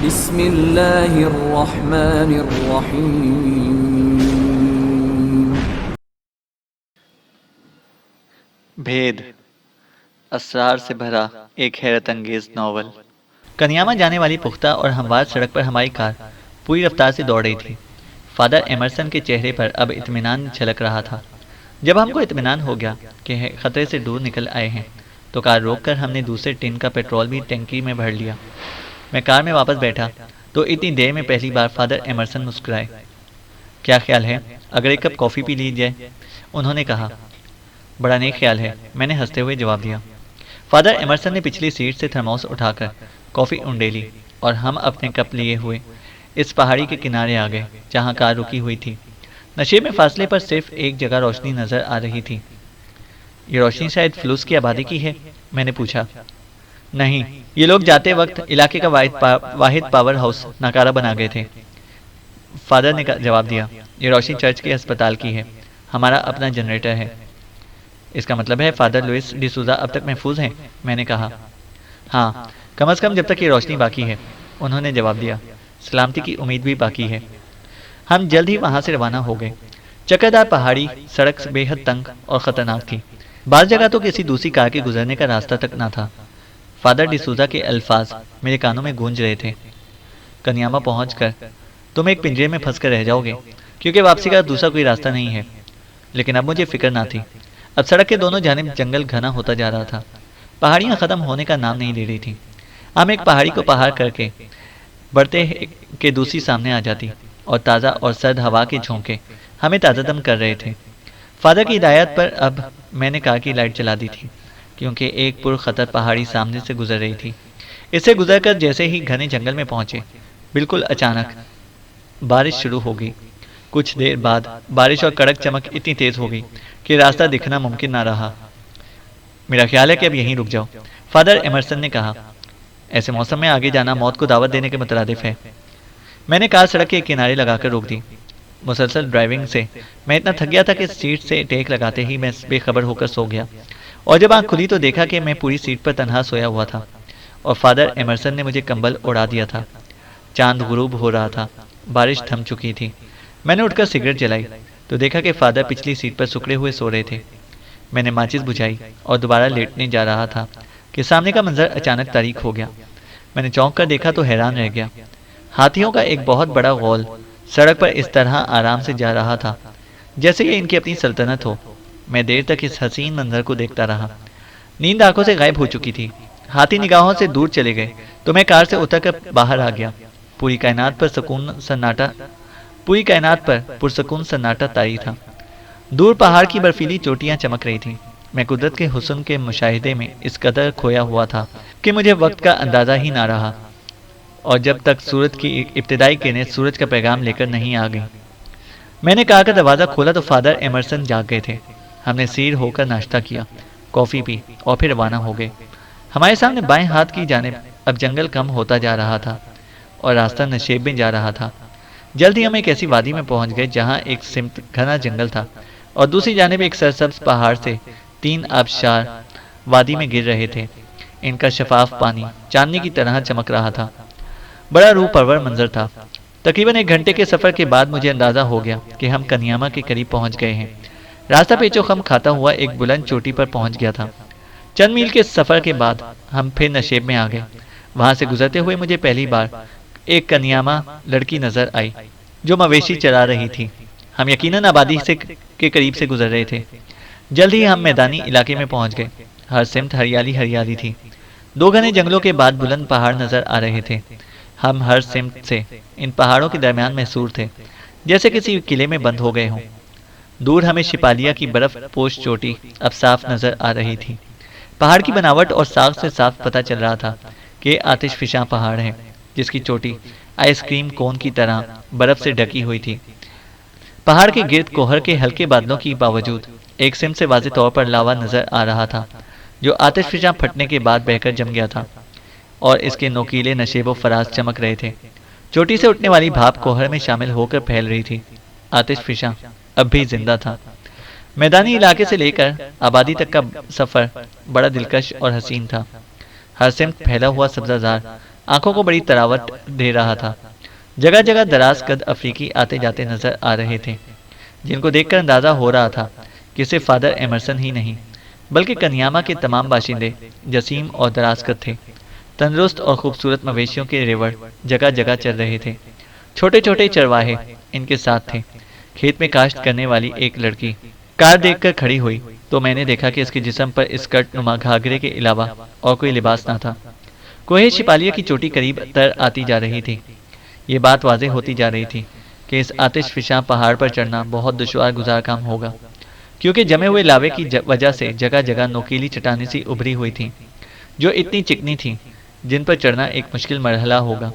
بسم اللہ الرحمن الرحیم۔ بھید، اسرار سے بھرا ایک حیرت انگیز ناول۔ کنیاما جانے والی پختہ اور ہموار سڑک پر ہماری کار پوری رفتار سے دوڑ رہی تھی۔ فادر ایمرسن کے چہرے پر اب اطمینان جھلک رہا تھا۔ جب ہم کو اطمینان ہو گیا کہ خطرے سے دور نکل آئے ہیں تو کار روک کر ہم نے دوسرے ٹن کا پیٹرول بھی ٹینکی میں بھر لیا۔ میں کار میں واپس بیٹھا تو اتنی دیر میں پہلی بار فادر ایمرسن مسکرائے۔ کیا خیال ہے اگر ایک کپ کافی پی لی جائے؟ انہوں نے کہا۔ بڑا نیک خیال ہے، میں نے ہنستے ہوئے جواب دیا۔ فادر ایمرسن نے پچھلی سیٹ سے تھرموس اٹھا کر کافی انڈیلی اور ہم اپنے کپ لیے ہوئے اس پہاڑی کے کنارے آ گئے جہاں کار رکی ہوئی تھی۔ نشیب میں فاصلے پر صرف ایک جگہ روشنی نظر آ رہی تھی۔ یہ روشنی شاید فلوس کی آبادی کی ہے؟ میں نے پوچھا۔ نہیں، یہ لوگ جاتے وقت علاقے کا واحد پاور ہاؤس ناکارہ بنا گئے تھے، فادر نے جواب دیا۔ یہ روشنی چرچ کے ہسپتال کی ہے، ہمارا اپنا جنریٹر ہے۔ اس کا مطلب ہے فادر لوئس ڈی سوزا اب تک محفوظ ہیں؟ میں نے کہا۔ ہاں، کم از کم جب تک یہ روشنی باقی ہے، انہوں نے جواب دیا۔ سلامتی کی امید بھی باقی ہے۔ ہم جلد ہی وہاں سے روانہ ہو گئے۔ چکردار پہاڑی سڑک بے حد تنگ اور خطرناک تھی۔ بعض جگہ تو کسی دوسری کار کے گزرنے کا راستہ تک نہ تھا۔ فادر ڈی سوزا کے الفاظ میرے کانوں میں گونج رہے تھے۔ کنیاما پہنچ کر تم ایک پنجرے میں پھنس کر رہ جاؤ گے کیونکہ واپسی کا دوسرا کوئی راستہ نہیں ہے۔ لیکن اب مجھے فکر نہ تھی۔ اب سڑک کے دونوں جانب جنگل گھنا ہوتا جا رہا تھا۔ پہاڑیاں ختم ہونے کا نام نہیں لے رہی تھیں۔ ہم ایک پہاڑی کو پار کر کے بڑھتے کہ دوسری سامنے آ جاتی اور تازہ اور سرد ہوا کے جھونکے ہمیں تازہ دم کر رہے تھے۔ فادر کی ہدایت پر اب میں نے کار کی لائٹ چلا دی تھی کیونکہ ایک پرخطر پہاڑی سامنے سے گزر رہی تھی۔ اس سے گزر کر جیسے ہی گھنے جنگل میں پہنچے، بالکل اچانک بارش شروع ہو گئی۔ کچھ دیر بعد بارش اور کڑک چمک اتنی تیز ہو گئی کہ راستہ دکھنا ممکن نہ رہا۔ میرا خیال ہے کہ اب یہیں رک جاؤ، فادر ایمرسن نے کہا۔ ایسے موسم میں آگے جانا موت کو دعوت دینے کے مترادف ہے۔ میں نے کار سڑک کے کنارے لگا کر روک دی۔ مسلسل ڈرائیونگ سے میں اتنا تھک گیا تھا کہ سیٹ سے ٹیک لگاتے ہی میں بے خبر ہو کر سو گیا، اور جب آنکھ کھلی تو دیکھا کہ میں پوری سیٹ پر تنہا سویا ہوا تھا اور فادر ایمرسن نے مجھے کمبل اڑا دیا تھا۔ چاند غروب ہو رہا تھا، بارش تھم چکی تھی۔ میں نے اٹھ کر سگریٹ جلائی تو دیکھا کہ فادر پچھلی سیٹ پر سکڑے ہوئے سو رہے تھے۔ میں نے ماچس بجھائی اور دوبارہ لیٹنے جا رہا تھا کہ سامنے کا منظر اچانک تاریک ہو گیا۔ میں نے چونک کر دیکھا تو حیران رہ گیا۔ ہاتھیوں کا ایک بہت بڑا غول سڑک پر اس طرح آرام سے جا رہا تھا جیسے یہ ان کی اپنی سلطنت ہو۔ میں دیر تک اس حسین منظر کو دیکھتا رہا۔ نیند آنکھوں سے غائب ہو چکی تھی۔ ہاتھی نگاہوں سے دور چلے گئے تو میں کار سے اتر کر باہر آ گیا۔ پوری کائنات پر پرسکون سناٹا طاری تھا۔ دور پہاڑ کی برفیلی چوٹیاں چمک رہی تھیں۔ میں قدرت کے حسن کے مشاہدے میں اس قدر کھویا ہوا تھا کہ مجھے وقت کا اندازہ ہی نہ رہا، اور جب تک سورج کی ابتدائی کرنیں سورج کا پیغام لے کر نہیں آ گئیں۔ میں نے کار کا دروازہ کھولا تو فادر ایمرسن جاگ گئے تھے۔ ہم نے سیر ہو کر ناشتہ کیا، کافی پی اور پھر روانہ ہو گئے۔ ہمارے سامنے بائیں ہاتھ کی جانب اب جنگل کم ہوتا جا رہا تھا اور راستہ نشیب میں جا رہا تھا۔ جلد ہی ہم ایک ایسی وادی میں پہنچ گئے جہاں ایک سمت گھنا جنگل تھا اور دوسری جانب ایک سرسبز پہاڑ سے 3 آبشار وادی میں گر رہے تھے۔ ان کا شفاف پانی چاندنی کی طرح چمک رہا تھا۔ بڑا روح پرور منظر تھا۔ تقریباً 1 گھنٹے کے سفر کے بعد مجھے اندازہ ہو گیا کہ ہم کنیاما کے قریب پہنچ گئے ہیں۔ راستہ پیچ و خم کھاتا ہوا ایک بلند چوٹی پر پہنچ گیا تھا۔ چند میل کے سفر کے بعد ہم پھر نشیب میں آ گئے۔ وہاں سے گزرتے ہوئے مجھے پہلی بار ایک کنیاما لڑکی نظر آئی جو مویشی چرا رہی تھی۔ ہم یقیناً آبادی کے قریب سے گزر رہے تھے۔ جلد ہی ہم میدانی علاقے میں پہنچ گئے۔ ہر سمت ہریالی ہریالی تھی۔ 2 گھنے جنگلوں کے بعد بلند پہاڑ نظر آ رہے تھے۔ ہم ہر سمت سے ان پہاڑوں کے درمیان محصور تھے جیسے کسی قلعے میں بند ہو گئے ہوں۔ دور ہمیں شپالیا کی برف پوش چوٹی اب صاف نظر آ رہی تھی۔ پہاڑ کی بناوٹ اور ساخت سے صاف پتہ چل رہا تھا کہ یہ آتش فشاں پہاڑ ہے جس کی چوٹی آئس کریم کون کی طرح برف سے ڈھکی ہوئی تھی۔ پہاڑ کے گرد کوہر کے ہلکے بادلوں کی باوجود ایک سمت سے واضح طور پر لاوا نظر آ رہا تھا جو آتش فشاں پھٹنے کے بعد بہہ کر جم گیا تھا، اور اس کے نوکیلے نشیب و فراز چمک رہے تھے۔ چوٹی سے اٹھنے والی بھاپ کوہر میں شامل ہو کر پھیل رہی تھی۔ آتش فشاں اب بھی زندہ تھا۔ میدانی علاقے سے لے کر آبادی تک کا سفر بڑا دلکش اور حسین تھا۔ ہر سمت پھیلا ہوا سبزہ زار آنکھوں کو بڑی تراوٹ دے رہا تھا۔ جگہ جگہ دراز قد افریقی آتے جاتے نظر آ رہے تھے، جن کو دیکھ کر اندازہ ہو رہا تھا کہ صرف فادر ایمرسن ہی نہیں بلکہ کنیاما کے تمام باشندے جسیم اور دراز قد تھے۔ تندرست اور خوبصورت مویشیوں کے ریوڑ جگہ جگہ چل رہے تھے۔ چھوٹے چھوٹے چرواہے ان کے ساتھ تھے۔ کھیت میں کاشت کرنے والی ایک لڑکی کار دیکھ کر کھڑی ہوئی تو میں نے دیکھا کہ اس کے جسم پر اسکرٹ نما گھاگھرے کے علاوہ اور کوئی لباس نہ تھا۔ کوہ شپالیہ کی چوٹی قریب تر آتی جا رہی تھی۔ یہ بات واضح ہوتی جا رہی تھی کہ اس آتش فشاں پہاڑ پر چڑھنا بہت دشوار گزار کام ہوگا، کیونکہ جمے ہوئے لاوے کی وجہ سے جگہ جگہ نوکیلی چٹانیں سی ابھری ہوئی تھیں جو اتنی چکنی تھیں جن پر چڑھنا ایک مشکل مرحلہ ہوگا،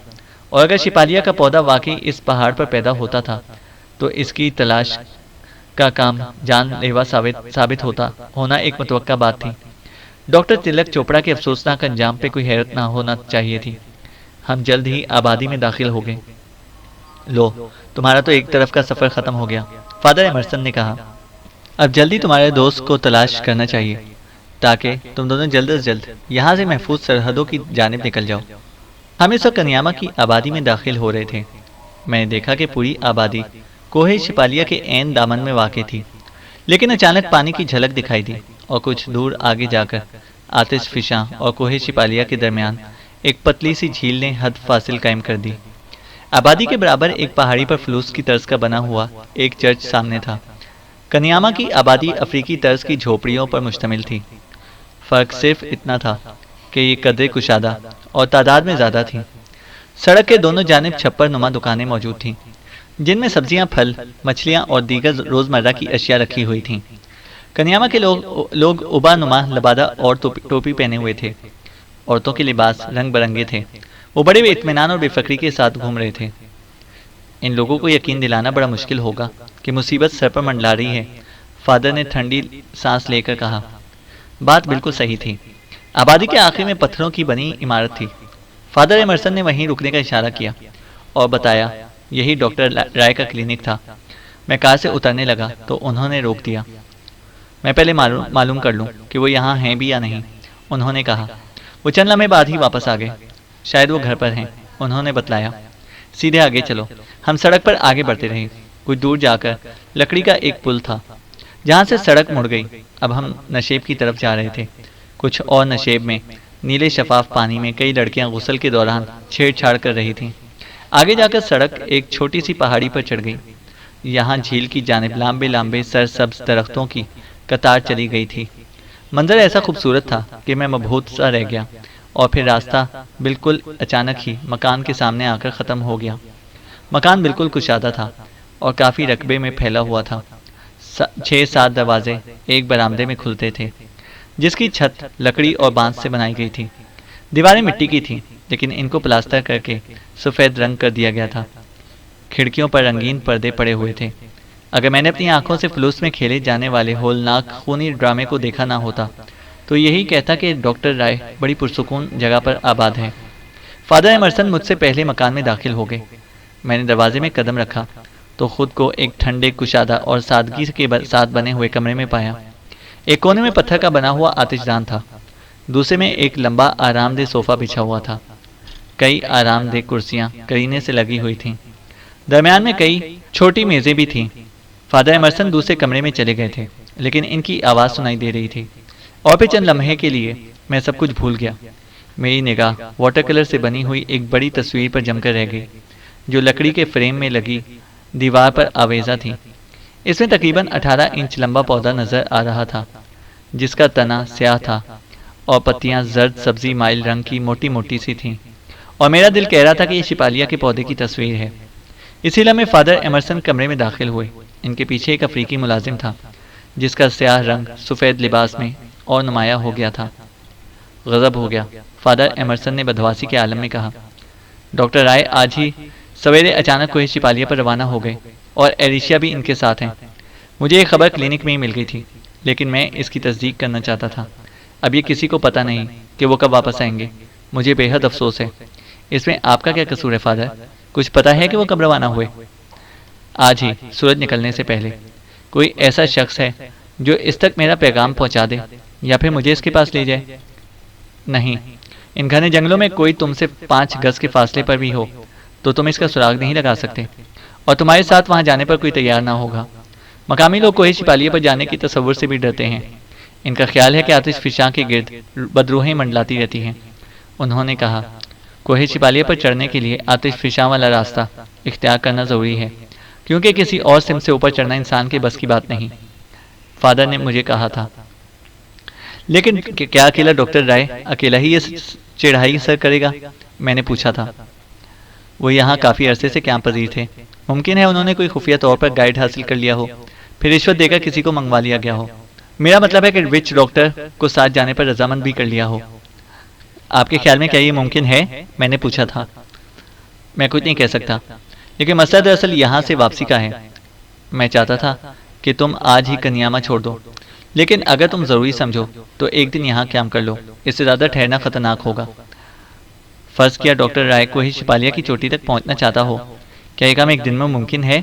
اور اگر شپالیہ کا پودا واقعی اس پہاڑ پر پیدا ہوتا تھا تو اس کی تلاش کا کام جان لیوا ثابت ہونا ایک متوقع بات تھی۔ ڈاکٹر تلک چوپڑا کے افسوسناک انجام پہ کوئی حیرت نہ ہونا چاہیے تھی۔ ہم جلد ہی آبادی میں داخل ہو گئے۔ لو، تمہارا تو ایک طرف کا سفر ختم ہو گیا، فادر ایمرسن نے کہا۔ اب جلدی تمہارے دوست کو تلاش کرنا چاہیے تاکہ تم دونوں جلد از جلد یہاں سے محفوظ سرحدوں کی جانب نکل جاؤ۔ ہم اس وقت کنیاما کی آبادی میں داخل ہو رہے تھے۔ میں نے دیکھا کہ پوری آبادی کوہ شپالیہ کے عین دامن میں واقع تھی، لیکن اچانک پانی کی جھلک دکھائی دی اور کچھ دور آگے جا کر آتش فشاں اور کوہ شپالیہ کے درمیان ایک پتلی سی جھیل نے حد فاصل قائم کر دی۔ آبادی کے برابر ایک پہاڑی پر فلوس کی طرز کا بنا ہوا ایک چرچ سامنے تھا۔ کنیاما کی آبادی افریقی طرز کی جھوپڑیوں پر مشتمل تھی۔ فرق صرف اتنا تھا کہ یہ قدرے کشادہ اور تعداد میں زیادہ تھی۔ سڑک کے دونوں جانب چھپر نما دکانیں موجود تھیں جن میں سبزیاں، پھل، مچھلیاں اور دیگر روزمرہ کی اشیاء رکھی ہوئی تھیں۔ کنیاما کے لوگ ابا نما لبادہ اور ٹوپی پہنے ہوئے تھے۔ عورتوں کے لباس رنگ برنگے تھے۔ وہ بڑے بے اطمینان اور بے فکری کے ساتھ گھوم رہے تھے۔ ان لوگوں کو یقین دلانا بڑا مشکل ہوگا کہ مصیبت سر پر منڈلا رہی ہے، فادر نے ٹھنڈی سانس لے کر کہا۔ بات بالکل صحیح تھی۔ آبادی کے آخر میں پتھروں کی بنی عمارت تھی۔ فادر ایمرسن نے وہیں رکنے کا اشارہ کیا اور بتایا یہی ڈاکٹر رائے کا کلینک تھا۔ میں کار سے اترنے لگا تو انہوں نے روک دیا۔ میں پہلے معلوم کر لوں کہ وہ یہاں ہیں بھی یا نہیں، انہوں نے کہا۔ وہ چند لمحے بعد ہی واپس آ گئے۔ شاید وہ گھر پر ہیں، انہوں نے بتلایا۔ سیدھے آگے چلو۔ ہم سڑک پر آگے بڑھتے رہے۔ کچھ دور جا کر لکڑی کا ایک پل تھا جہاں سے سڑک مڑ گئی۔ اب ہم نشیب کی طرف جا رہے تھے۔ کچھ اور نشیب میں نیلے شفاف پانی میں کئی لڑکیاں غسل کے دوران چھیڑ چھاڑ کر رہی تھیں۔ آگے جا کر سڑک ایک چھوٹی سی پہاڑی پر چڑھ گئی۔ یہاں جھیل کی جانب لمبے لمبے سرسبز درختوں کی قطار چلی گئی تھی۔ منظر ایسا خوبصورت تھا کہ میں مبہوت سا رہ گیا، اور پھر راستہ بالکل اچانک ہی مکان کے سامنے آ کر ختم ہو گیا۔ مکان بالکل کشادہ تھا اور کافی رقبے میں پھیلا ہوا تھا۔ 6-7 دروازے ایک برآمدے میں کھلتے تھے جس کی چھت لکڑی اور بانس سے بنائی گئی تھی۔ دیواریں مٹی کی تھیں لیکن ان کو پلاسٹر کر کے سفید رنگ کر دیا گیا تھا۔ کھڑکیوں پر رنگین پردے پڑے ہوئے تھے۔ اگر میں نے اپنی آنکھوں سے فلوس میں کھیلے جانے والے ہولناک خونی ڈرامے کو دیکھا نہ ہوتا تو یہی کہتا کہ ڈاکٹر رائے بڑی پرسکون جگہ پر آباد ہے۔ فادر ایمرسن مجھ سے پہلے مکان میں داخل ہو گئے۔ میں نے دروازے میں قدم رکھا تو خود کو ایک ٹھنڈے، کشادہ اور سادگی کے ساتھ بنے ہوئے کمرے میں پایا۔ ایک کونے میں پتھر کا بنا ہوا آتش دان تھا، دوسرے میں ایک لمبا آرام دہ صوفہ بچھا ہوا تھا۔ کئی آرام دہ کرسیاں کرینے سے لگی ہوئی تھیں، درمیان میں کئی چھوٹی میزیں بھی تھیں۔ فادر ایمرسن دوسرے کمرے میں چلے گئے تھے لیکن ان کی آواز سنائی دے رہی تھی، اور پھر چند لمحے کے لیے میں سب کچھ بھول گیا۔ میری نگاہ واٹر کلر سے بنی ہوئی ایک بڑی تصویر پر جم کر رہ گئی جو لکڑی کے فریم میں لگی دیوار پر آویزہ تھی۔ اس میں تقریباً 18 انچ لمبا پودا نظر آ رہا تھا جس کا تنا سیاہ تھا اور پتیاں زرد سبزی مائل رنگ کی موٹی موٹی سی تھیں، اور میرا دل کہہ رہا تھا کہ یہ شپالیہ کے پودے کی تصویر ہے۔ اسی لمحے فادر ایمرسن کمرے میں داخل ہوئے۔ ان کے پیچھے ایک افریقی ملازم تھا جس کا سیاہ رنگ سفید لباس میں اور نمایاں ہو گیا تھا۔ غضب ہو گیا، فادر ایمرسن نے بدحواسی کے عالم میں کہا۔ ڈاکٹر رائے آج ہی سویرے اچانک کوہ شپالیہ پر روانہ ہو گئے اور ایلیشیا بھی ان کے ساتھ ہیں۔ مجھے یہ خبر کلینک میں ہی مل گئی تھی لیکن میں اس کی تصدیق کرنا چاہتا تھا۔ اب یہ کسی کو پتہ نہیں کہ وہ کب واپس آئیں گے۔ مجھے بے حد افسوس ہے۔ اس میں آپ کا کیا قصور ہے فادر؟ کچھ پتہ ہے کہ وہ کب روانہ ہوئے؟ آج ہی، سورج نکلنے سے پہلے۔ کوئی ایسا شخص ہے جو اس تک میرا پیغام پہنچا دے یا پھر مجھے اس کے پاس لے جائے؟ نہیں، ان گھنے جنگلوں میں کوئی تم سے 5 گز کے فاصلے پر بھی ہو تو تم اس کا سراغ نہیں لگا سکتے، اور تمہارے ساتھ وہاں جانے پر کوئی تیار نہ ہوگا۔ مقامی لوگ کوہ شپالیہ پر جانے کی تصور سے بھی ڈرتے ہیں۔ ان کا خیال ہے کہ آتش فشاں کے گرد بدروہیں منڈلاتی رہتی ہیں۔ انہوں نے کہا، کوہ شپالیہ پر چڑھنے کے لیے آتش فشاں والا راستہ اختیار کرنا ضروری ہے، کیونکہ کسی اور سمت سے اوپر چڑھنا انسان کے بس کی بات نہیں۔ فادر نے مجھے کہا تھا، لیکن کیا اکیلا ڈاکٹر رائے اکیلا ہی یہ چڑھائی سر کرے گا؟ میں نے پوچھا تھا۔ وہ یہاں کافی عرصے سے کیمپ پذیر تھے، ممکن ہے انہوں نے کوئی خفیہ طور پر گائیڈ حاصل کر لیا ہو، پھر رشوت دے کر کسی کو منگوا لیا گیا ہو۔ میرا مطلب ہے کہ وچ ڈاکٹر کو ساتھ جانے پر رضامند بھی کر لیا ہو۔ آپ کے خیال میں کیا یہ ممکن ہے؟ میں نے پوچھا تھا۔ میں کچھ نہیں کہہ سکتا، لیکن مسئلہ دراصل یہاں سے واپسی کا ہے۔ میں چاہتا تھا کہ تم آج ہی کنیاما چھوڑ دو، لیکن اگر تم ضروری سمجھو تو ایک دن یہاں قیام کر لو، اس سے زیادہ ٹھہرنا خطرناک ہوگا۔ فرض کیا ڈاکٹر رائے کوہ شپالیہ کی چوٹی تک پہنچنا چاہتا ہو، کیا یہ کام ایک دن میں ممکن ہے؟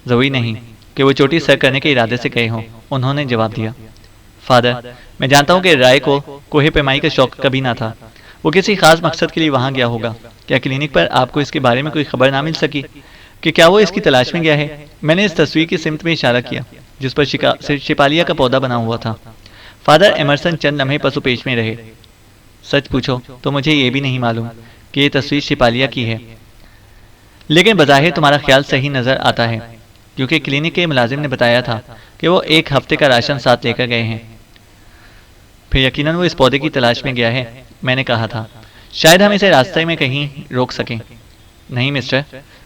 ضروری نہیں کہ وہ چوٹی سر کرنے کے ارادے سے گئے ہوں، انہوں نے جواب دیا۔ فادر، میں جانتا ہوں کہ رائے کو کوہ پیمائی کا شوق کبھی نہ تھا، وہ کسی خاص مقصد کے لیے وہاں گیا ہوگا۔ کیا کلینک پر آپ کو اس کے بارے میں کوئی خبر نہ مل سکی کہ کیا وہ اس کی تلاش میں گیا ہے؟ میں نے اس تصویر کی سمت میں اشارہ کیا جس پر شپالیہ کا پودا بنا ہوا تھا۔ فادر ایمرسن چند لمحے پسو پیش میں رہے۔ سچ پوچھو تو مجھے یہ بھی نہیں معلوم کہ یہ تصویر شپالیہ کی ہے، لیکن بظاہر تمہارا خیال صحیح نظر آتا ہے، کیونکہ کلینک کے ملازم نے بتایا تھا کہ وہ 1 ہفتے کا راشن ساتھ لے کر گئے ہیں۔ پھر یقیناً وہ اس پودے کی تلاش میں گیا ہے، میں نے کہا تھا۔ شاید ہم اسے راستے میں کہیں روک سکیں۔ نہیں مسٹر،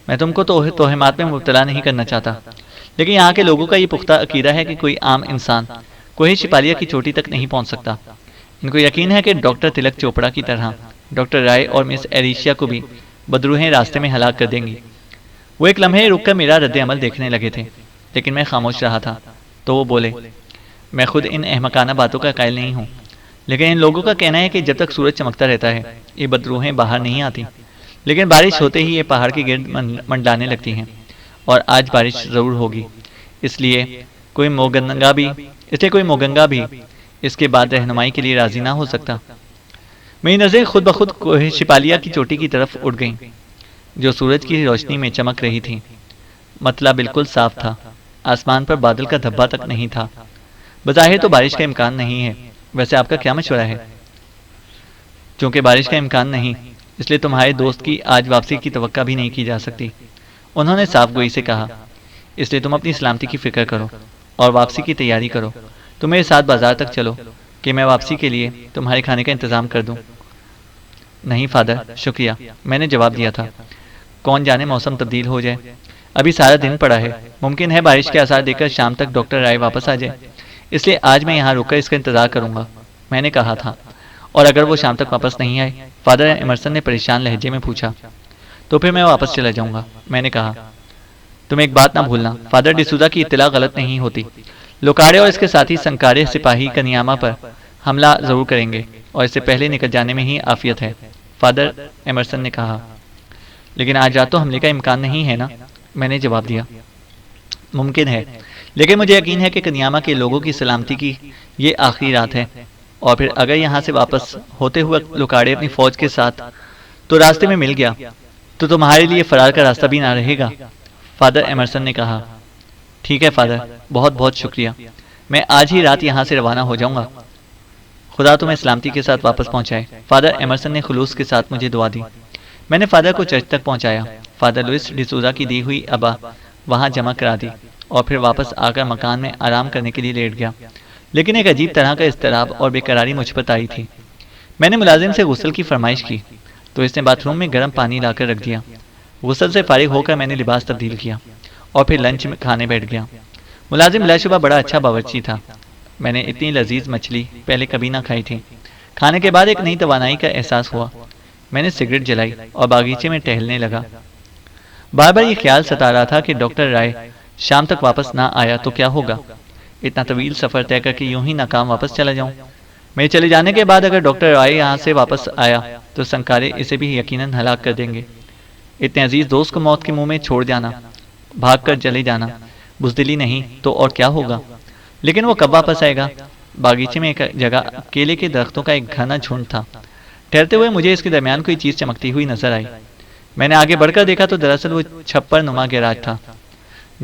میں تم کو توہمات میں مبتلا نہیں کرنا چاہتا، لیکن یہاں کے لوگوں کا یہ پختہ عقیدہ ہے کہ کوئی عام انسان کوہ شپالیہ کی چوٹی تک نہیں پہنچ سکتا۔ ان کو یقین ہے کہ ڈاکٹر تلک چوپڑا کی طرح ڈاکٹر رائے اور مس ایریشیا کو بھی بدروہیں راستے میں ہلاک کر دیں گی۔ وہ ایک لمحے رک کر میرا رد عمل دیکھنے لگے تھے، لیکن میں خاموش رہا تھا۔ تو وہ بولے، میں خود ان احمقانہ باتوں کا قائل نہیں ہوں، لیکن ان لوگوں کا کہنا ہے کہ جب تک سورج چمکتا رہتا ہے یہ بدروہیں باہر نہیں آتی، لیکن بارش ہوتے ہی یہ پہاڑ کے گرد منڈلانے لگتی ہیں، اور آج بارش ضرور ہوگی، اس لیے کوئی موگنگا بھی اس کے بعد رہنمائی کے لیے راضی نہ ہو سکتا۔ میری نظریں خود بخود کوہ شپالیہ کی چوٹی کی طرف اٹھ گئیں، جو سورج کی روشنی میں چمک رہی تھی۔ مطلع بالکل صاف تھا، آسمان پر بادل کا دھبا تک نہیں تھا۔ بظاہر تو بارش کا امکان نہیں ہے۔ ویسے آپ کا کیا مشورہ ہے؟ چونکہ بارش کا امکان نہیں، اس لیے تمہارے دوست کی آج واپسی کی توقع بھی نہیں کی جا سکتی، انہوں نے صاف گوئی سے کہا۔ اس لیے تم اپنی سلامتی کی فکر کرو اور واپسی کی تیاری کرو۔ تم میرے ساتھ بازار تک چلو کہ میں واپسی کے لیے تمہارے کھانے کا انتظام کر دوں۔ نہیں فادر، شکریہ، میں نے جواب دیا تھا۔ کون جانے موسم تبدیل ہو جائے، ابھی سارا دن پڑا ہے، ممکن ہے بارش کے آثار دیکھ کر شام تک ڈاکٹر رائے واپس آ جائے، اس لیے آج میں یہاں رک کر اس کا انتظار کروں گا، میں نے کہا تھا۔ اور اگر وہ شام تک واپس نہیں آئے؟ فادر ایمرسن نے پریشان لہجے میں پوچھا۔ تو پھر میں واپس چلا جاؤں گا، میں نے کہا۔ تم ایک بات نہ بھولنا، فادر ڈسوزا کی اطلاع غلط نہیں ہوتی، لوکاڑے اور اس کے ساتھی سنکارے سپاہی کنیاما پر حملہ ضرور کریں گے، اور اس سے پہلے نکل جانے میں ہی عافیت ہے، فادر ایمرسن نے کہا۔ لیکن آج رات تو حملے کا امکان نہیں ہے نا، میں نے جواب دیا۔ ممکن ہے، لیکن مجھے یقین ہے کہ کنیاما کے لوگوں کی سلامتی کی یہ آخری رات ہے، اور پھر اگر یہاں سے واپس ہوتے ہوئے لوکاڑے اپنی فوج کے ساتھ تو راستے میں مل گیا تو تمہارے لیے فرار کا راستہ بھی نہ رہے گا، فادر ایمرسن نے کہا۔ ٹھیک ہے فادر، بہت بہت شکریہ، میں آج ہی رات یہاں سے روانہ ہو جاؤں گا، خدا تمہیں سلامتی کے ساتھ واپس پہنچائے۔ فادر ایمرسن نے خلوص کے ساتھ مجھے دعا دی۔ میں نے فادر کو چرچ تک پہنچایا، فادر لوئس ڈسوزا کی دی ہوئی ابا وہاں جمع کرا دی، اور پھر واپس آ کر مکان میں آرام کرنے کے لیے لیٹ گیا، لیکن ایک عجیب طرح کا اضطراب اور بے قراری مجھ پر طاری تھی۔ میں نے ملازم سے غسل کی فرمائش کی تو اس نے باتھ روم میں گرم پانی لا کر رکھ دیا۔ غسل سے فارغ ہو کر میں نے لباس تبدیل کیا اور پھر لنچ میں کھانے بیٹھ گیا۔ ملازم بلا شبہ بڑا اچھا باورچی تھا، میں نے اتنی لذیذ مچھلی پہلے کبھی نہ کھائی تھی۔ کھانے کے بعد ایک نئی توانائی کا احساس ہوا، میں نے سگریٹ جلائی اور باغیچے میں ٹہلنے لگا۔ بار بار یہ خیال ستا رہا تھا کہ ڈاکٹر رائے شام تک واپس نہ آیا تو کیا ہوگا، اتنا طویل سفر طے کر کے یوں ہی ناکام واپس چلا جاؤں۔ میرے چلے جانے کے بعد اگر ڈاکٹر رائے یہاں سے واپس آیا تو سنکارے اسے بھی یقیناً ہلاک کر دیں گے۔ اتنے عزیز دوست کو موت کے منہ میں چھوڑ جانا، بھاگ کر چلے جانا، بزدلی نہیں تو اور کیا ہوگا۔ لیکن وہ کب واپس آئے گا؟ باغیچے میں ایک جگہ کیلے کے درختوں کا ایک گھنا جھنڈ تھا۔ ٹھہرتے ہوئے مجھے اس کے درمیان کوئی چیز چمکتی ہوئی نظر آئی۔ میں نے آگے بڑھ کر دیکھا تو دراصل وہ چھپر نما گیراج تھا،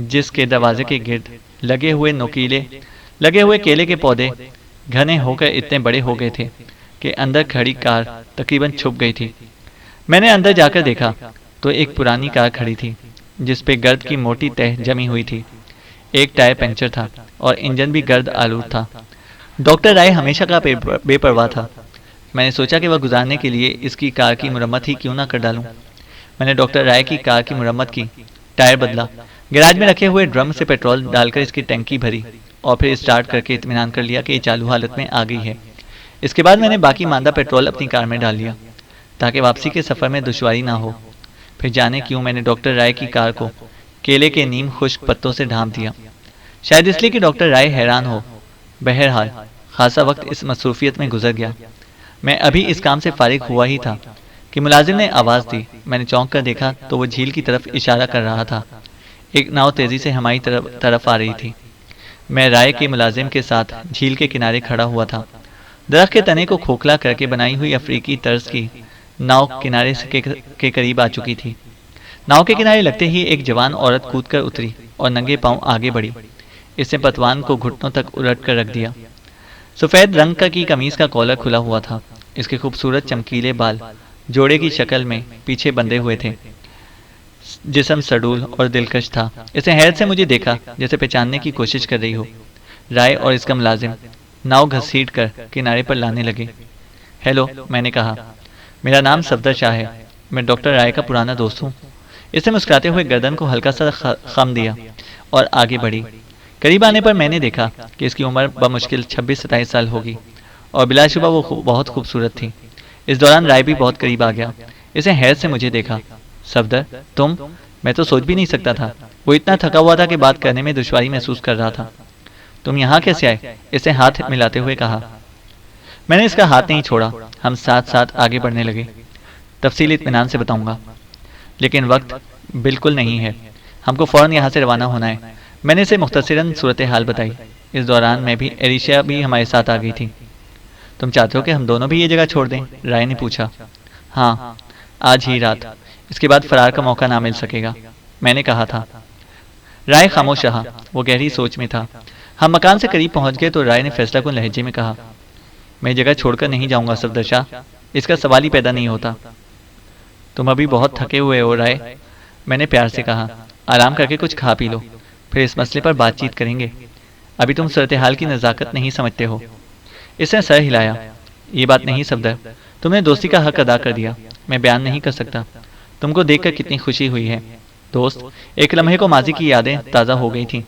جس کے دروازے کے گرد لگے ہوئے کیلے کے پودے گھنے ہو کر اتنے بڑے ہو گئے تھے کہ اندر کھڑی کار تقریباً چھپ گئی تھی۔ میں نے اندر جا کر دیکھا تو ایک پرانی کار کھڑی تھی جس پہ گرد کی موٹی تہ جمی ہوئی تھی۔ ایک ٹائر پنکچر تھا اور انجن بھی گرد آلود تھا۔ ڈاکٹر رائے ہمیشہ کا بے پرواہ تھا۔ میں نے سوچا کہ وہ گزارنے کے لیے اس کی کار کی مرمت ہی کیوں نہ کر ڈالوں۔ میں نے ڈاکٹر رائے کی کار کی مرمت کی، ٹائر بدلا، گیراج میں رکھے ہوئے ڈرم سے پیٹرول ڈال کر اس کی ٹینکی بھری اور پھر اسٹارٹ کر کے اطمینان کر لیا کہ یہ چالو حالت میں آ گئی ہے۔ اس کے بعد میں نے باقی ماندہ پیٹرول اپنی کار میں ڈال لیا تاکہ واپسی کے سفر میں دشواری نہ ہو۔ پھر جانے کیوں میں نے ڈاکٹر رائے کی کار کو کیلے کے نیم خشک پتوں سے ڈھانپ دیا، شاید اس لیے کہ ڈاکٹر رائے حیران ہو۔ بہرحال خاصا وقت اس مصروفیت میں گزر گیا۔ میں ابھی اس کام سے فارغ ہوا ہی تھا کہ ملازم نے آواز دی۔ میں نے چونک کر دیکھا تو وہ جھیل کی طرف اشارہ کر رہا تھا۔ ایک ناؤ تیزی سے ہماری طرف آ رہی تھی۔ میں رائے کے ملازم کے ساتھ جھیل کے کنارے کھڑا ہوا تھا۔ درخت کے تنے کو کھوکھلا کر کے بنائی ہوئی افریقی طرز کی ناؤ کنارے کے قریب آ چکی تھی۔ ناؤ کے کنارے لگتے ہی ایک جوان عورت کود کر اتری اور ننگے پاؤں آگے بڑھی۔ اس نے پتوان کو گھٹنوں تک الٹ کر رکھ دیا۔ سفید رنگ کی قمیص کا کالر کھلا ہوا تھا۔ اس کے خوبصورت چمکیلے بال جوڑے کی شکل میں پیچھے بندھے ہوئے تھے۔ جسم سڈول اور دلکش تھا۔ اس نے حیرت سے مجھے دیکھا جیسے پہچاننے کی کوشش کر رہی ہو۔ رائے اور اس کا ملازم ناؤ گھسیٹ کر کنارے پر لانے لگے۔ ہیلو، میں نے کہا، میرا نام صفدر شاہ ہے، میں ڈاکٹر رائے کا پرانا دوست ہوں۔ اس نے مسکراتے ہوئے گردن کو ہلکا سا خم دیا اور آگے بڑھی۔ قریب آنے پر میں نے دیکھا کہ اس کی عمر بمشکل 26-27 سال ہوگی اور بلا شبہ وہ بہت خوبصورت تھی۔ اس دوران رائے بھی بہت قریب آ گیا۔ اس نے حیرت سے مجھے دیکھا۔ صفدر، تم؟ میں تو سوچ بھی نہیں سکتا تھا۔ وہ اتنا تھکا ہوا تھا کہ بات کرنے میں دشواری محسوس کر رہا تھا۔ تم یہاں کیسے آئے؟ اس نے ہاتھ ملاتے ہوئے کہا۔ میں نے اس کا ہاتھ نہیں چھوڑا۔ ہم ساتھ ساتھ آگے بڑھنے لگے۔ تفصیل اطمینان سے بتاؤں گا، لیکن وقت بالکل نہیں ہے۔ ہم کو فوراً یہاں سے روانہ ہونا ہے۔ میں نے اسے مختصراً صورتحال بتائی۔ اس دوران میں بھی ایریشیا بھی ہمارے ساتھ آ گئی تھی۔ تم چاہتے ہو کہ ہم دونوں بھی یہ جگہ چھوڑ دیں؟ رائے نے پوچھا۔ ہاں، آج ہی رات۔ اس کے بعد فرار کا موقع نہ مل سکے گا، میں نے کہا تھا۔ رائے خاموش رہا، وہ گہری سوچ میں تھا۔ ہم مکان سے قریب پہنچ گئے تو رائے نے فیصلہ کن لہجے میں کہا، میں جگہ چھوڑ کر نہیں جاؤں گا صفدر شاہ، اس کا سوال ہی پیدا نہیں ہوتا۔ تم ابھی بہت تھکے ہوئے ہو رائے، میں نے پیار سے کہا۔ آرام کر کے کچھ کھا پی لو، پھر اس مسئلے پر بات چیت کریں گے۔ ابھی تم صورتحال کی نزاکت نہیں سمجھتے ہو۔ اس نے سر ہلایا۔ یہ بات نہیں صفدر، تم نے دوستی کا حق ادا کر دیا، میں بیان نہیں کر سکتا۔ تم کو دیکھ کر کتنی خوشی ہوئی ہے دوست۔ ایک لمحے کو ماضی کی یادیں تازہ ہو گئی تھیں۔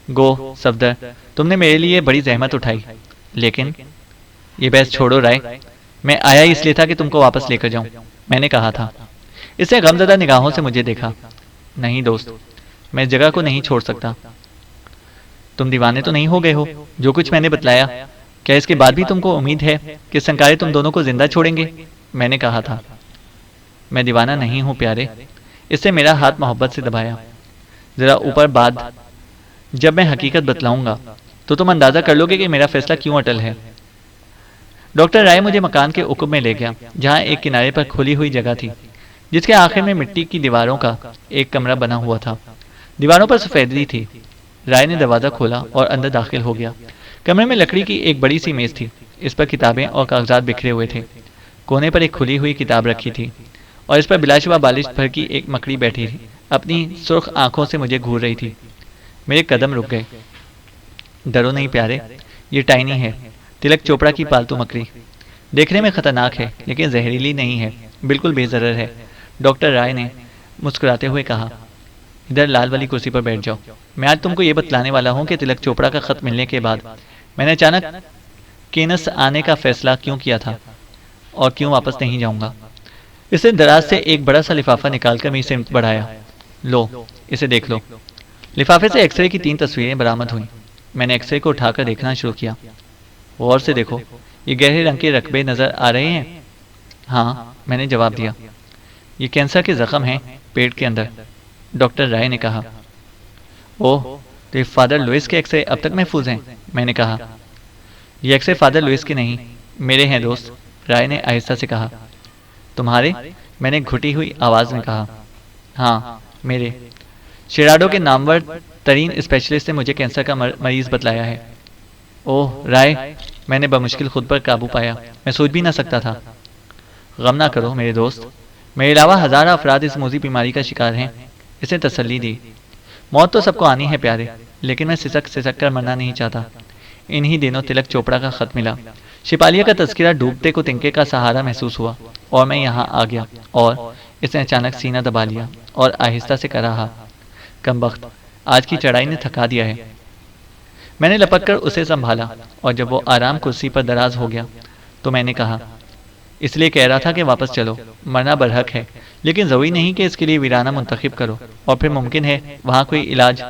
گو صفدر، تم نے میرے لیے بڑی زحمت اٹھائی، لیکن یہ بحث چھوڑو رائے، میں آیا اس لیے تھا کہ تم کو واپس لے کر جاؤں، میں نے کہا تھا۔ اس نے غمزدہ نگاہوں سے مجھے دیکھا۔ نہیں دوست، میں اس جگہ کو نہیں چھوڑ سکتا۔ تم دیوانے تو نہیں ہو گئے ہو؟ جو کچھ میں نے بتلایا، کیا اس کے بعد بھی تم کو امید ہے کہ سنکارے تم دونوں کو زندہ چھوڑیں گے؟ میں نے کہا تھا۔ میں دیوانہ نہیں ہوں پیارے۔ اس نے میرا ہاتھ محبت سے دبایا۔ ذرا اوپر بعد جب میں حقیقت بتلاؤں گا تو تم اندازہ کر لو گے کہ میرا فیصلہ کیوں اٹل ہے۔ ڈاکٹر رائے مجھے مکان کے عقب میں لے گیا، جہاں ایک کنارے پر کھلی ہوئی جگہ تھی جس کے آخر میں مٹی کی دیواروں کا ایک کمرہ بنا ہوا تھا۔ دیواروں پر سفیدی تھی۔ رائے نے دروازہ کھولا اور اندر داخل ہو گیا۔ کمرے میں لکڑی کی ایک بڑی سی میز تھی، اس پر کتابیں اور کاغذات بکھرے ہوئے تھے۔ کونے پر ایک کھلی ہوئی کتاب رکھی تھی اور اس پر بلا شبہ بالش بھر کی ایک مکڑی بیٹھی تھی، اپنی سرخ آنکھوں سے مجھے گھور رہی تھی۔ میرے قدم رک گئے۔ ڈرو نہیں پیارے، یہ ٹائنی ہے، تلک چوپڑا کی پالتو مکڑی۔ دیکھنے میں خطرناک ہے لیکن زہریلی نہیں ہے، بالکل بے ضرر ہے، ڈاکٹر رائے نے مسکراتے ہوئے کہا۔ ادھر لال والی کرسی پر بیٹھ جاؤ۔ میں آج تم کو یہ بتلانے والا ہوں کہ تلک چوپڑا کا خط ملنے کے بعد میں نے اچانک کینس آنے کا فیصلہ کیوں کیا تھا اور کیوں واپس نہیں جاؤں گا۔ اس نے دراز سے ایک بڑا سا لفافہ نکال کر میری سمت بڑھایا۔ لو، اسے دیکھ لو۔ لفافے سے ایکس رے کی 3 تصویریں برآمد ہوئیں۔ میں نے ایکس رے کو اٹھا کر دیکھنا شروع کیا۔ غور سے دیکھو، یہ گہرے رنگ کے رقبے نظر آ رہے ہیں؟ ہاں، میں نے جواب دیا۔ یہ کینسر کے زخم ہیں پیٹ کے اندر، ڈاکٹر رائے نے کہا۔ اوہ، تو یہ فادر لوئس کے ایکس رے اب تک محفوظ ہیں، میں نے کہا۔ یہ اکثر فادر لوئس کے نہیں، میرے ہیں دوست، رائے نے آہستہ سے کہا۔ تمہارے؟ میں نے گھٹی ہوئی آواز میں کہا۔ ہاں میرے۔ شیراڈو کے نامور ترین اسپیشلسٹ نے مجھے کینسر کا مریض بتلایا ہے۔ اوہ رائے، میں نے بمشکل خود پر قابو پایا، میں سوچ بھی نہ سکتا تھا۔ غم نہ کرو میرے دوست، میرے علاوہ ہزارہ افراد اس موذی بیماری کا شکار ہیں، اسے تسلی دی۔ موت تو سب کو آنی ہے پیارے، لیکن میں سسک کر مرنا نہیں چاہتا۔ انہی دنوں تلک چوپڑا کا خط ملا۔ شپالیہ کا تذکرہ ڈوبتے کو تنکے کا سہارا محسوس ہوا اور میں یہاں آ گیا، اور اس نے اچانک سینہ دبا لیا اور آہستہ سے کہہ رہا، کمبخت، آج کی چڑھائی نے تھکا دیا ہے۔ میں نے لپک کر اسے سنبھالا، اور جب وہ آرام کرسی پر دراز ہو گیا تو میں نے کہا، اس لیے کہہ رہا تھا کہ واپس چلو، مرنا برحق ہے، لیکن ضروری نہیں کہ اس کے لیے ویرانہ منتخب کرو، اور پھر ممکن ہے وہاں کوئی علاج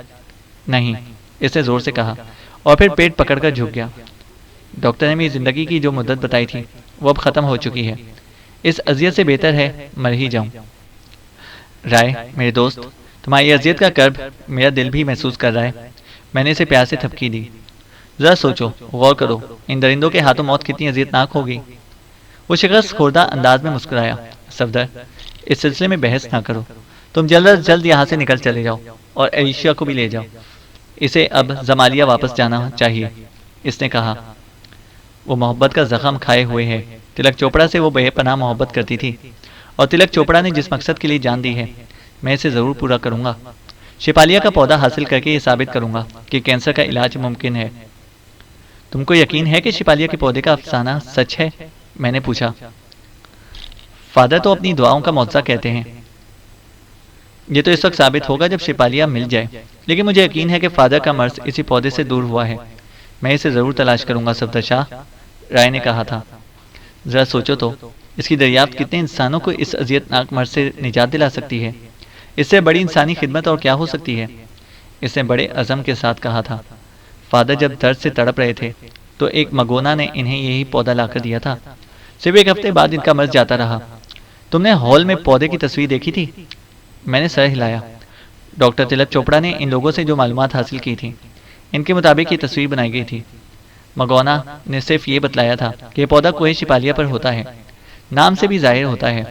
نہیں، اس نے زور سے کہا، اور پھر پیٹ پکڑ کر جھک گیا۔ ڈاکٹر نے میری زندگی کی جو مدت بتائی تھی وہ اب ختم ہو چکی ہے، اس اذیت سے بہتر ہے مر ہی جاؤں۔ رائے میرے دوست، تمہاری اذیت کا کرب میرا دل بھی محسوس کر رہا ہے۔ میں نے اسے پیار سے تھپکی دی۔ ذرا سوچو، غور کرو، ان درندوں کے ہاتھوں موت کتنی اذیت ناک ہوگی۔ وہ شکست خوردہ انداز میں مسکرایا۔ صفدر، اس سلسلے میں بحث نہ کرو، تم جلد از جلد یہاں سے نکل چلے جاؤ، اور ایشیا کو بھی لے جاؤ، اسے اب زمالیہ واپس جانا چاہیے، اس نے کہا۔ وہ محبت کا زخم کھائے ہوئے ہے۔ تلک چوپڑا سے وہ بے پناہ محبت کرتی تھی، اور تلک چوپڑا نے جس مقصد کے لیے جان دی ہے، میں اسے ضرور پورا کروں گا۔ شپالیہ کا پودا حاصل کر کے یہ ثابت کروں گا کہ کینسر کا علاج ممکن ہے۔ تم کو یقین ہے کہ شپالیہ کے پودے کا افسانہ سچ ہے؟ میں نے پوچھا۔ فادر تو اپنی دعاؤں کا معجزہ کہتے ہیں۔ یہ تو اس وقت ثابت ہوگا جب شپالیہ مل جائے، لیکن مجھے یقین ہے کہ فادر کا مرض اسی پودے سے دور ہوا ہے۔ میں اسے ضرور تلاش کروں گا صفدر شاہ، رائے نے کہا تھا۔ ذرا سوچو تو، اس کی دریافت کتنے انسانوں کو اس اذیت ناک مرض سے نجات دلا سکتی ہے؟ اس سے بڑی انسانی خدمت اور کیا ہو سکتی ہے؟ اس نے بڑے عزم کے ساتھ کہا تھا۔ فادر جب درد سے تڑپ رہے تھے تو ایک مگونا نے انہیں یہی پودا لا کر دیا تھا۔ صرف ایک ہفتے بعد ان کا مرض جاتا رہا۔ تم نے ہال میں پودے کی تصویر دیکھی تھی؟ میں نے سر ہلایا۔ ڈاکٹر تلک چوپڑا نے ان لوگوں سے جو معلومات حاصل کی تھی، ان کے مطابق یہ تصویر بنائی گئی تھی۔ مگونا نے صرف یہ بتلایا تھا کہ یہ پودا کوہ شپالیہ پر ہوتا ہے، نام سے بھی ظاہر ہوتا ہے۔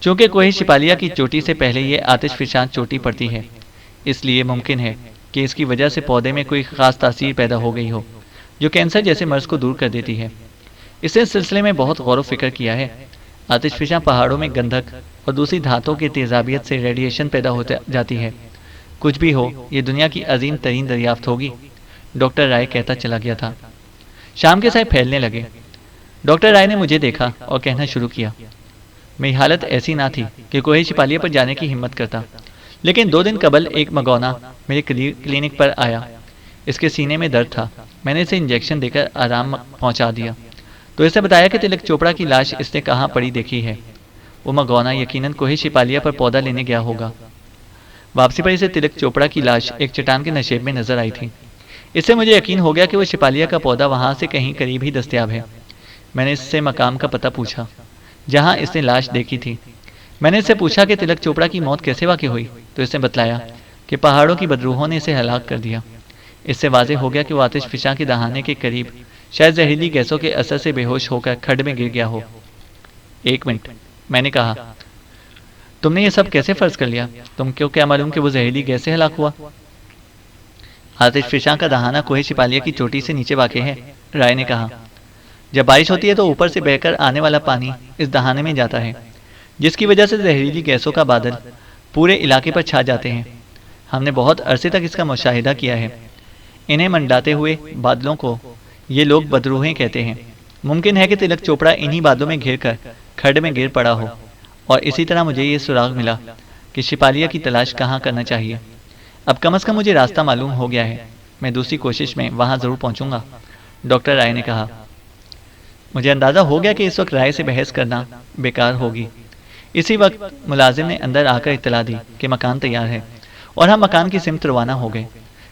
چونکہ کوہ شپالیہ کی چوٹی سے پہلے یہ آتش فشان چوٹی پڑتی ہے، اس لیے ممکن ہے کہ اس کی وجہ سے پودے میں کوئی خاص تاثیر پیدا ہو گئی ہو جو کینسر جیسے مرض کو دور کر دیتی ہے۔ اس سلسلے میں بہت غور و فکر کیا ہے۔ آتش فشاں پہاڑوں میں گندھک اور دوسری دھاتوں کی تیزابیت سے ریڈیشن پیدا ہو جاتی ہے۔ کچھ بھی ہو، یہ دنیا کی عظیم ترین دریافت ہوگی، ڈاکٹر رائے کہتا چلا گیا تھا۔ شام کے سائے پھیلنے لگے۔ ڈاکٹر رائے نے مجھے دیکھا اور کہنا شروع کیا۔ میری حالت ایسی نہ تھی کہ کوہ شپالیہ پر جانے کی ہمت کرتا، لیکن 2 دن قبل ایک مگونا میرے کلینک پر آیا۔ اس کے سینے میں درد تھا۔ میں نے اسے انجیکشن دے کر آرام پہنچا دیا تو اس نے بتایا کہ تلک چوپڑا کی لاش اس نے کہاں پڑی دیکھی ہے۔ وہ مگونا یقیناً کوہ شپالیہ پر پودا لینے گیا ہوگا۔ واپسی پر اسے تلک چوپڑا کی لاش ایک چٹان کے نشیب میں نظر آئی تھی۔ اس سے مجھے یقین ہو گیا کہ وہ شپالیہ کا پودا وہاں سے کہیں قریب ہی دستیاب ہے۔ میں نے اس سے مقام کا پتہ پوچھا جہاں اس نے لاش دیکھی تھی۔ میں نے اس سے پوچھا کہ تلک چوپڑا کی موت کیسے واقع ہوئی، تو اس نے بتلایا کہ پہاڑوں کی بدروحوں نے اسے ہلاک کر دیا۔ اس سے واضح ہو گیا کہ وہ آتش فشاں کے دہانے کے قریب شاید زہریلی گیسوں کے اثر سے بے ہوش ہو کر کھڈ میں گر گیا ہو۔ 1 منٹ، میں نے کہا، تم نے یہ سب کیسے فرض کر لیا؟ تم کیوں کیا معلوم کہ وہ زہریلی گیس سے ہلاک ہوا؟ آتش فشاں کا دہانہ کوہ شپالیہ کی چوٹی سے نیچے واقع ہے، رائے نے کہا۔ جب بارش ہوتی ہے تو اوپر سے بہہ کر آنے والا پانی اس دہانے میں جاتا ہے، جس کی وجہ سے زہریلی گیسوں کا بادل پورے علاقے پر چھا جاتے ہیں۔ ہم نے بہت عرصے تک اس کا مشاہدہ کیا ہے۔ انہیں منڈاتے ہوئے بادلوں کو یہ لوگ بدروہیں کہتے ہیں۔ ممکن ہے کہ تلک چوپڑا انہی بادلوں میں گھر کر کھڈ میں گر پڑا ہو، اور اسی طرح مجھے یہ سراغ ملا کہ شپالیہ کی تلاش کہاں کرنا چاہیے۔ اب کم از کم مجھے راستہ معلوم ہو گیا ہے۔ میں دوسری کوشش میں وہاں ضرور پہنچوں گا، ڈاکٹر رائے نے کہا۔ مجھے اندازہ ہو گیا کہ اس وقت رائے سے بحث کرنا بیکار ہوگی۔ اسی وقت ملازم نے اندر آ کر اطلاع دی کہ مکان تیار ہے، اور ہم مکان کی سمت روانہ ہو گئے۔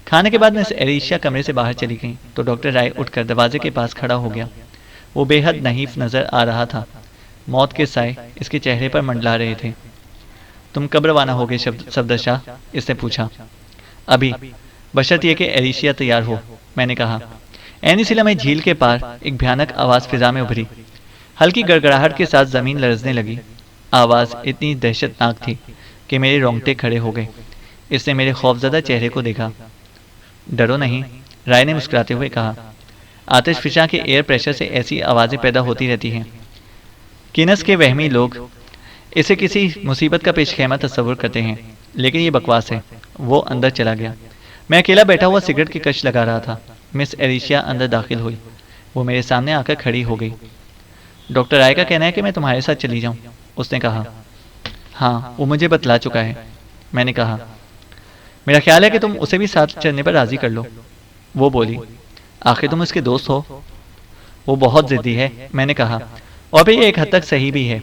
کھانے کے بعد میں ایلیشیا کمرے سے باہر چلی گئی تو ڈاکٹر رائے اٹھ کر دروازے کے پاس کھڑا ہو گیا۔ وہ بے حد نحیف نظر آ رہا تھا۔ موت کے سائے اس کے چہرے پر منڈلا رہے تھے۔ تم کب روانہ ہو گئے صفدر شاہ؟ اس نے پوچھا۔ ابھی، بشرط یہ کہ ایلیشیا تیار ہو، میں نے کہا۔ عین اسی لمحے جھیل کے پار ایک بھیانک آواز فضا میں ابھری۔ ہلکی گڑگڑاہٹ کے ساتھ زمین لرزنے لگی۔ آواز اتنی دہشت ناک تھی کہ میرے رونگٹے کھڑے ہو گئے۔ اس نے میرے خوفزدہ چہرے کو دیکھا۔ ڈرو نہیں، رائے نے مسکراتے ہوئے کہا۔ آتش فشاں کے ایئر پریشر سے ایسی آوازیں پیدا ہوتی رہتی ہیں۔ کینس کے وہمی لوگ اسے کسی مصیبت کا پیش خیمہ تصور کرتے ہیں، لیکن یہ بکواس ہے۔ وہ اندر چلا گیا۔ میں اکیلا بیٹھا ہوا سگریٹ کی کش لگا رہا تھا۔ مس ایریشیا اندر داخل ہوئی۔ وہ میرے سامنے آ کر کھڑی ہو گئی۔ ڈاکٹر رائے کا کہنا ہے کہ میں تمہارے ساتھ چلی جاؤں، اس نے کہا۔ ہاں، وہ مجھے بتلا چکا ہے، میں نے کہا۔ میرا خیال ہے کہ تم اسے بھی ساتھ چلنے پر راضی کر لو، وہ بولی۔ آخر تم اس کے دوست ہو۔ وہ بہت ضدی ہے، میں نے کہا، اور پھر یہ ایک حد تک صحیح بھی ہے،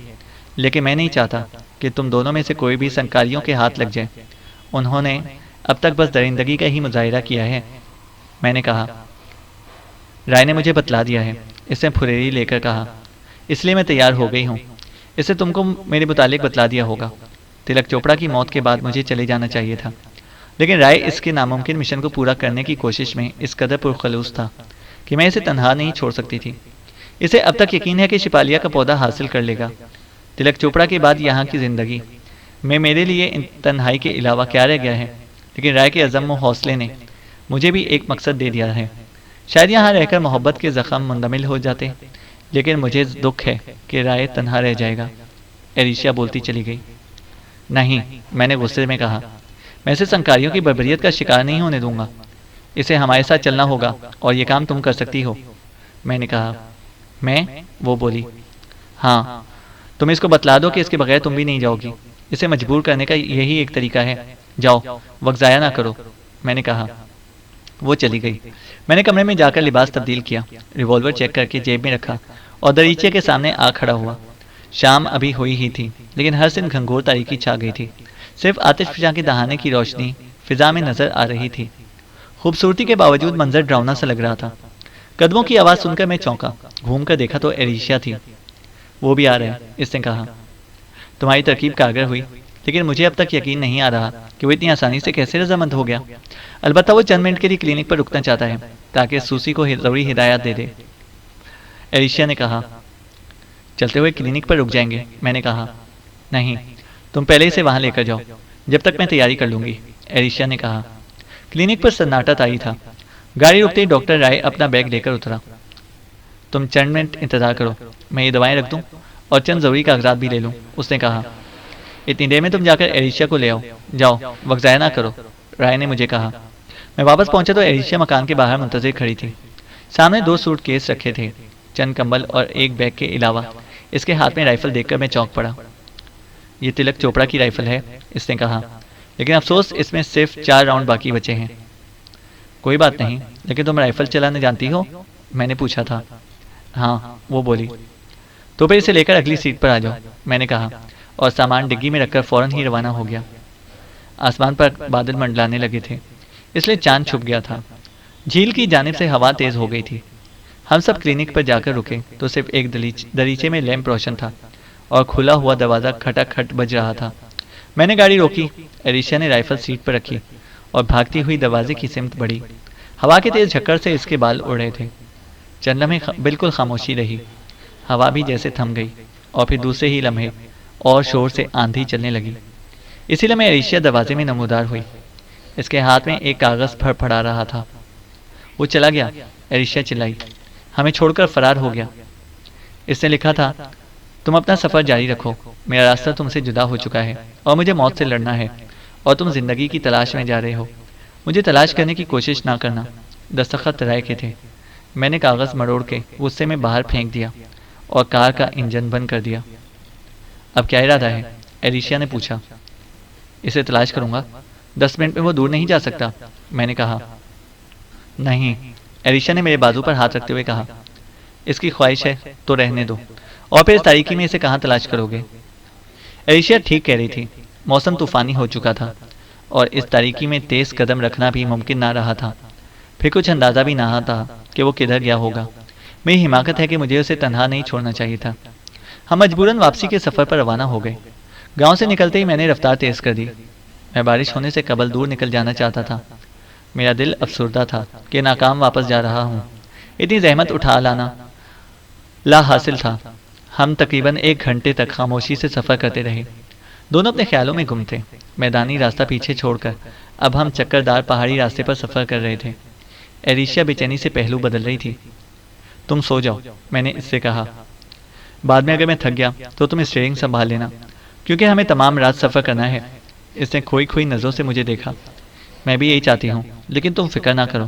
لیکن میں نہیں چاہتا کہ تم دونوں میں سے کوئی بھی سنکاریوں کے ہاتھ لگ جائے۔ انہوں نے اب تک بس درندگی کا ہی مظاہرہ کیا ہے، میں نے کہا۔ رائے نے مجھے بتلا دیا ہے، اس نے پھریری لے کر کہا، اس لیے میں تیار ہو گئی ہوں۔ اسے تم کو میرے متعلق بتلا دیا ہوگا۔ تلک چوپڑا کی موت کے بعد مجھے چلے جانا چاہیے تھا، لیکن رائے اس کے ناممکن مشن کو پورا کرنے کی کوشش میں اس قدر پرخلوص تھا کہ میں اسے تنہا نہیں چھوڑ سکتی تھی۔ اسے اب تک یقین ہے کہ شپالیہ کا پودا حاصل کر لے گا۔ تلک چوپڑا کے بعد یہاں کی زندگی میں میرے لیے تنہائی کے علاوہ کیا رہ گیا ہے؟ لیکن رائے کے عزم و حوصلے نے مجھے بھی ایک مقصد دے دیا ہے۔ شاید یہاں رہ کر محبت کے زخم مندمل ہو جاتے، لیکن مجھے دکھ ہے کہ رائے تنہا رہ جائے گا۔ ایریشیا بولتی چلی گئی۔ نہیں، میں نے غصے میں کہا، میں اسے سنکاریوں کی بربریت کا شکار نہیں ہونے دوں گا۔ اسے ہمارے ساتھ چلنا ہوگا، اور یہ کام تم کر سکتی ہو، میں نے کہا۔ میں؟ وہ بولی۔ ہاں، تم اس کو بتلا دو کہ اس کے بغیر تم بھی نہیں جاؤ گی۔ اسے مجبور کرنے کا یہی ایک طریقہ ہے۔ جاؤ، وقت ضائع نہ کرو، میں نے کہا۔ وہ چلی گئی۔ میں نے کمرے میں جا کر لباس تبدیل کیا، ریوالور چیک کر کے جیب میں رکھا اور دریچے کے سامنے آ کھڑا ہوا۔ شام ابھی ہوئی ہی تھی، لیکن ہر سن گھنگھور تاریکی چھا گئی تھی۔ صرف آتش فشاں کے دہانے کی روشنی فضا میں نظر آ رہی تھی۔ خوبصورتی کے باوجود منظر ڈراؤنا سا لگ رہا تھا۔ قدموں کی آواز سن کر میں چونکا۔ گھوم کر دیکھا تو ایریشیا تھی۔ وہ بھی آ رہے ہیں، اس نے کہا۔ تمہاری ترکیب کارگر ہوئی، لیکن مجھے اب تک یقین نہیں آ رہا کہ وہ اتنی آسانی سے کیسے رضامند ہو گیا۔ البتہ وہ چند منٹ کے لیے کلینک پر رکنا چاہتا ہے تاکہ سوسی کو ضروری ہدایات دے دے، ایریشیا نے کہا۔ چلتے ہوئے کلینک پر رک جائیں گے، میں نے کہا۔ نہیں، تم پہلے اسے وہاں لے کر جاؤ، جب تک میں تیاری کر لوں گی، ایریشیا نے کہا۔ کلینک پر سناٹا طاری تھا۔ گاڑی رکتے ہی ڈاکٹر رائے اپنا بیگ لے کر اترا۔ تم چند منٹ انتظار کرو، میں یہ دوائیں رکھ دوں اور چند ضروری کاغذات بھی لے لوں، اس نے کہا۔ اتنی دیر میں تم جا کر ایریشیا کو لے آؤ، جاؤ، وقت ضائع نہ کرو، رائے نے مجھے کہا۔ میں واپس پہنچا تو ایریشیا مکان کے باہر منتظر کھڑی تھی۔ سامنے 2 سوٹ کیس رکھے تھے، چند کمبل اور ایک بیگ کے علاوہ اس کے ہاتھ میں رائفل دیکھ کر میں چونک پڑا۔ یہ تلک چوپڑا کی رائفل ہے، اس نے کہا، لیکن افسوس اس میں صرف 4 راؤنڈ باقی بچے ہیں۔ کوئی بات نہیں، لیکن تم رائفل چلانے جانتی ہو؟ میں نے پوچھا تھا۔ ہاں، وہ بولی۔ تو پھر اسے لے کر اگلی سیٹ پر آ جاؤ، میں نے کہا، اور سامان ڈگی میں رکھ کر فوراً ہی روانہ ہو گیا۔ آسمان پر بادل منڈلانے لگے تھے، اس لیے چاند چھپ گیا تھا۔ جھیل کی جانب سے ہوا تیز ہو گئی تھی۔ ہم سب کلینک پر جا کر رکے تو صرف ایک دریچے میں لیمپ روشن تھا اور کھلا ہوا دروازہ کھٹا کھٹ بج رہا تھا۔ میں نے گاڑی روکی، ایریشیا نے رائفل سیٹ پر رکھی اور بھاگتی ہوئی دروازے کی سمت بڑھی۔ ہوا کے تیز جھکڑ سے اس کے بال اڑ رہے تھے۔ چند لمحے بالکل خاموشی رہی، ہوا بھی جیسے تھم گئی، اور پھر دوسرے ہی لمحے اور شور سے آندھی چلنے لگی۔ اسی لمحے ایریشیا دروازے میں نمودار ہوئی۔ اس کے ہاتھ میں ایک کاغذ پھڑ پھڑا رہا تھا۔ وہ چلا گیا، ایریشیا چلائی، ہمیں چھوڑ کر فرار ہو گیا۔ اس نے لکھا تھا، تم اپنا سفر جاری رکھو، میرا راستہ تم سے جدا ہو چکا ہے اور مجھے موت سے لڑنا ہے، اور تم زندگی کی تلاش میں جا رہے ہو، مجھے تلاش کرنے کی کوشش نہ کرنا۔ دستخط رائے کے تھے۔ میں نے کاغذ مروڑ کے غصے میں باہر پھینک دیا اور کار کا انجن بند کر دیا۔ اب کیا ارادہ ہے؟ ایریشیا نے پوچھا۔ اسے تلاش کروں گا، 10 منٹ میں وہ دور نہیں جا سکتا، میں نے کہا۔ نہیں، ایریشیا نے میرے بازو پر ہاتھ رکھتے ہوئے کہا، اس کی خواہش ہے تو رہنے دو، اور پھر اس تاریکی میں اسے کہاں تلاش کرو گے؟ ایریشیا ٹھیک کہہ رہی تھی، موسم طوفانی ہو چکا تھا اور اس تاریکی میں تیز قدم رکھنا بھی ممکن نہ رہا تھا۔ پھر کچھ اندازہ بھی نہ تھا کہ وہ کدھر گیا ہوگا۔ میری حماقت ہے کہ مجھے اسے تنہا نہیں چھوڑنا چاہیے تھا۔ ہم مجبوراً واپسی کے سفر پر روانہ ہو گئے۔ گاؤں سے نکلتے ہی میں نے رفتار تیز کر دی۔ میں بارش ہونے سے قبل دور نکل جانا چاہتا تھا۔ میرا دل افسردہ تھا کہ ناکام واپس جا رہا ہوں۔ اتنی زحمت اٹھا لانا لا حاصل تھا۔ ہم تقریباً 1 گھنٹے تک خاموشی سے سفر کرتے رہے، دونوں اپنے خیالوں میں گم تھے۔ میدانی راستہ پیچھے چھوڑ کر اب ہم چکردار پہاڑی راستے پر سفر کر رہے تھے۔ ایریشیا بے چینی سے پہلو بدل رہی تھی۔ تم سو جاؤ، میں نے اس سے کہا، بعد میں اگر میں تھک گیا تو تم اسٹیئرنگ سنبھال لینا، کیونکہ ہمیں تمام رات سفر کرنا ہے۔ اس نے کھوئی کھوئی نظروں سے مجھے دیکھا۔ میں بھی یہی چاہتی ہوں، لیکن تم فکر نہ کرو۔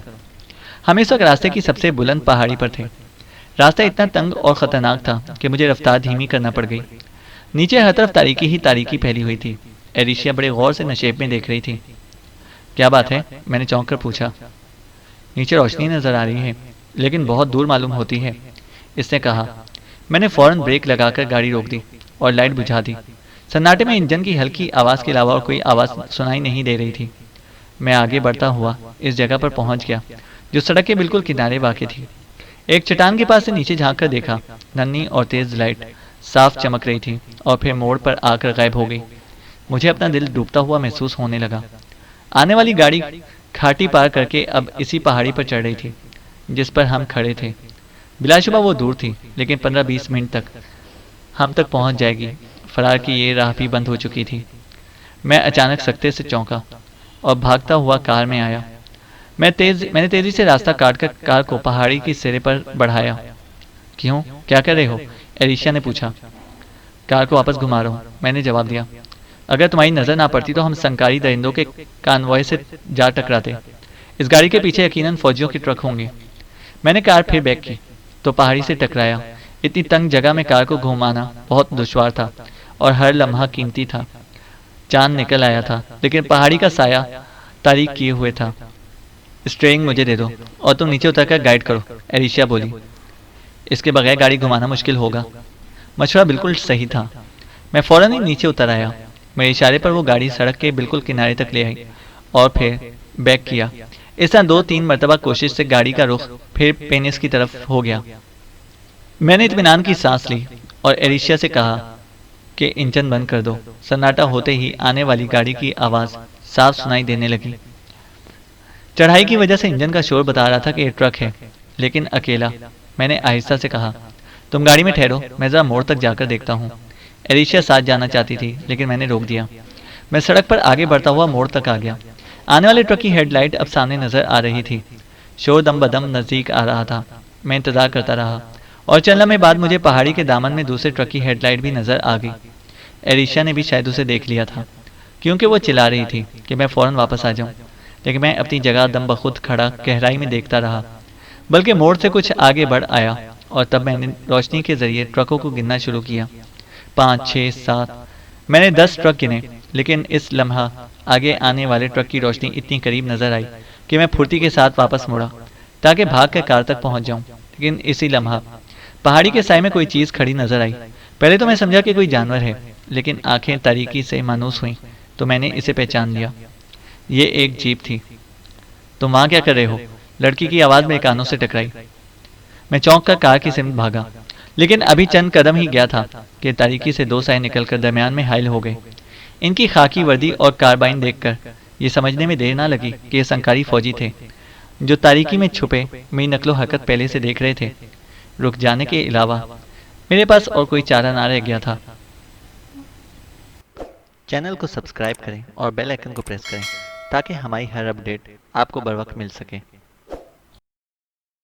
ہم اس وقت راستے کی سب سے بلند پہاڑی پر تھے۔ راستہ اتنا تنگ اور خطرناک تھا کہ مجھے رفتار دھیمی کرنا پڑ گئی۔ نیچے ہر طرف تاریکی ہی تاریکی پھیلی ہوئی تھی۔ ایریشیا بڑے غور سے نشیب میں دیکھ رہی تھی۔ کیا بات ہے؟ میں نے چونک کر پوچھا۔ نیچے روشنی نظر آ رہی ہے، لیکن بہت دور معلوم ہوتی ہے، اس نے کہا۔ میں نے فوراً بریک لگا کر گاڑی روک دی اور لائٹ بجھا دی۔ سناٹے میں انجن کی ہلکی آواز کے علاوہ اور کوئی آواز سنائی نہیں دے رہی تھی۔ میں آگے بڑھتا ہوا اس جگہ پر پہنچ گیا جو سڑک کے بالکل کنارے واقع تھی۔ ایک چٹان کے پاس سے نیچے جھانک کر دیکھا، ننھی اور تیز لائٹ صاف چمک رہی تھی اور پھر موڑ پر آ کر غائب ہو گئی۔ مجھے اپنا دل ڈوبتا ہوا محسوس ہونے لگا۔ آنے والی گاڑی کھاٹی پار کر کے اب اسی پہاڑی پر چڑھ رہی تھی جس پر ہم کھڑے تھے۔ بلا شبہ وہ دور تھی، لیکن 15-20 منٹ تک ہم تک پہنچ جائے گی۔ فرار کی یہ راہ بھی بند ہو چکی تھی۔ میں اچانک سکتے سے چونکا اور بھاگتا ہوا کار میں آیا۔ میں نے تیزی سے راستہ کاٹ کر کار کو پہاڑی کی سرے پر بڑھایا۔ کیوں؟ کیا کر رہے ہو؟ ایریشیا نے پوچھا۔ کار کو واپس گھما رہا ہوں، میں نے جواب دیا۔ اگر تمہاری نظر نہ پڑتی تو ہم سنکاری درندوں کے کانوائے سے جا ٹکراتے۔ اس گاڑی کے پیچھے یقیناً فوجیوں کے ٹرک ہوں گے۔ میں نے کار پھر بیک کی تو پہاڑی سے ٹکرایا۔ اتنی تنگ جگہ میں کار کو گھمانا بہت دشوار تھا اور ہر لمحہ قیمتی تھا۔ چاند نکل آیا تھا، لیکن پہاڑی کا سایہ تاریک کیے ہوئے تھا۔ اسٹیئرنگ مجھے دے دو اور تم نیچے اتر کر گائیڈ کرو، ایریشیا بولی۔ اس کے بغیر گاڑی گھمانا مشکل ہوگا۔ مشورہ بالکل صحیح تھا۔ میں فوراً ہی نیچے اتر آیا۔ میرے اشارے پر وہ گاڑی سڑک کے بالکل کنارے تک لے آئی اور پھر بیک کیا۔ اس طرح 2-3 مرتبہ کوشش سے گاڑی کا رخ پھر پینس کی طرف ہو گیا۔ میں نے اطمینان کی سانس لی اور ایریشیا سے کہا کہ انجن بند کر دو۔ سناٹا ہوتے ہی آنے والی گاڑی کی آواز صاف سنائی دینے لگی۔ چڑھائی کی وجہ سے انجن کا شور بتا رہا تھا کہ یہ ٹرک ہے، لیکن اکیلا۔ میں نے آہستہ سے کہا، تم گاڑی میں ٹھہرو، میں ذرا موڑ تک جا کر دیکھتا ہوں۔ ایریشیا ساتھ جانا چاہتی تھی، لیکن میں نے روک دیا۔ میں سڑک پر آگے بڑھتا ہوا موڑ تک آ گیا۔ آنے والے ٹرک کی ہیڈ لائٹ اب سامنے نظر آ رہی تھی۔ شور دم بدم نزدیک آ رہا تھا۔ میں انتظار کرتا رہا اور چند لمحے بعد مجھے پہاڑی کے دامن میں دوسرے ٹرک کی ہیڈ لائٹ بھی نظر آ گئی۔ ایریشیا نے بھی شاید اسے دیکھ لیا تھا، کیونکہ وہ چلا رہی تھی کہ میں فوراً واپس آ جاؤں، لیکن میں اپنی جگہ دم بخود کھڑا گہرائی میں دیکھتا رہا، بلکہ موڑ سے کچھ آگے بڑھ آیا اور تب میں نے روشنی کے ذریعے ٹرکوں کو گننا شروع کیا۔ 5 6 7 میں نے 10 ٹرک گنے، لیکن اس لمحہ آگے آنے والے ٹرک کی روشنی اتنی قریب نظر آئی کہ میں پھرتی کے ساتھ واپس مڑا تاکہ بھاگ کر کار تک پہنچ جاؤں، لیکن اسی لمحہ پہاڑی کے سائے میں کوئی چیز کھڑی نظر آئی۔ پہلے تو میں سمجھا کہ کوئی جانور ہے، لیکن آنکھیں تاریکی سے مانوس ہوئیں تو میں نے اسے پہچان لیا۔ یہ ایک جیپ تھی۔ تم وہاں کیا کر رہے ہو؟ لڑکی کی آواز میرے کانوں سے ٹکرائی۔ میں چونک کر کار کی سمت بھاگا، لیکن ابھی چند قدم ہی گیا تھا کہ تاریکی سے 2 سائے نکل کر درمیان میں حائل ہو گئے۔ ان کی خاکی وردی اور کاربائن دیکھ کر یہ سمجھنے میں دیر نہ لگی کہ یہ سنکاری فوجی تھے جو تاریکی میں چھپے میری نقل و حرکت پہلے سے دیکھ رہے تھے۔ رک جانے کے علاوہ میرے پاس اور کوئی چارہ نہ رہ گیا تھا۔ چینل کو سبسکرائب کریں اور بیل آئیکن کو پریس کریں تاکہ ہماری ہر اپڈیٹ آپ کو بر وقت مل سکے۔